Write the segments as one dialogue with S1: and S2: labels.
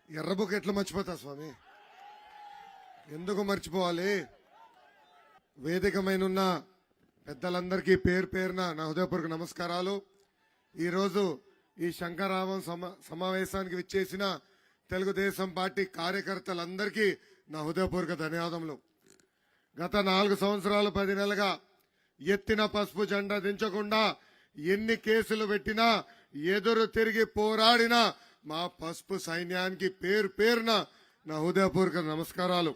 S1: ఎర్రబుక్ ఎట్లా మర్చిపోతా స్వామి? ఎందుకు మర్చిపోవాలి? వేదికమైనున్న పెద్దలందరికీ పేరు పేరున నా హృదయపూర్వక నమస్కారాలు. ఈరోజు ఈ శంకరావం సమావేశానికి విచ్చేసిన తెలుగుదేశం పార్టీ కార్యకర్తలందరికీ నా హృదయపూర్వక ధన్యవాదములు. గత 4 సంవత్సరాలు 10 నెలలుగా ఎత్తిన పసుపు జెండా దించకుండా ఎన్ని కేసులు పెట్టినా ఎదురు తిరిగి పోరాడిన మా పసుపు సైన్యానికి పేరు పేరున నా హృదయపూర్వక నమస్కారాలు.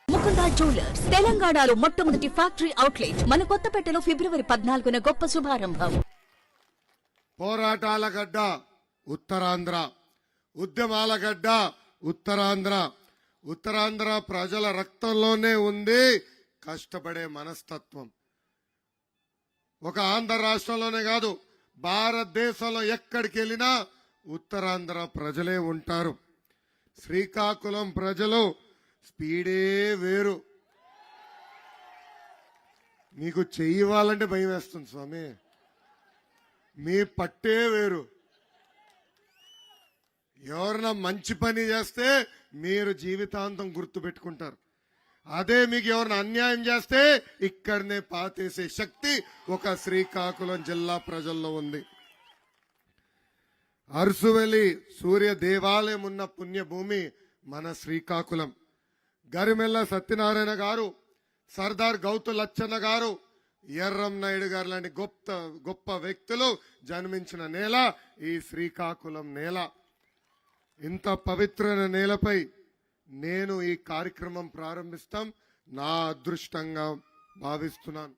S2: ముకుందా జ్యువెలర్స్ తెలంగాణలో మొట్టమొదటి ఫ్యాక్టరీ అవుట్లెట్ మన కొత్తపేటలో ఫిబ్రవరి 14న గొప్ప శుభారంభం.
S1: పోరాటాల గడ్డ ఉత్తరాంధ్ర, ఉద్యమాల గడ్డ ఉత్తరాంధ్ర. ఉత్తరాంధ్ర ప్రజల రక్తంలోనే ఉంది కష్టపడే మనస్తత్వం. ఒక ఆంధ్ర రాష్ట్రంలోనే కాదు, భారతదేశంలో ఎక్కడికి వెళ్ళినా ఉత్తరాంధ్ర ప్రజలే ఉంటారు. శ్రీకాకుళం ప్రజలు స్పీడే వేరు. మీకు చెయ్యాలంటే భయం వేస్తుంది స్వామి. మీ పట్టే వేరు. ఎవరైనా మంచి పని చేస్తే మీరు జీవితాంతం గుర్తు పెట్టుకుంటారు. అదే మీకు ఎవరైనా అన్యాయం చేస్తే ఇక్కడనే పాతేసే శక్తి ఒక శ్రీకాకుళం జిల్లా ప్రజల్లో ఉంది. అరుసువెల్లి సూర్య దేవాలయం ఉన్న పుణ్యభూమి మన శ్రీకాకుళం. గరిమెల్ల సత్యనారాయణ గారు, సర్దార్ గౌతు లచ్చన్న గారు, ఎర్రం నాయుడు గారు లాంటి గొప్ప వ్యక్తులు జన్మించిన నేల ఈ శ్రీకాకుళం నేల. ఇంత పవిత్రమైన నేలపై నేను ఈ కార్యక్రమం ప్రారంభిస్తాం నా అదృష్టంగా భావిస్తున్నాను.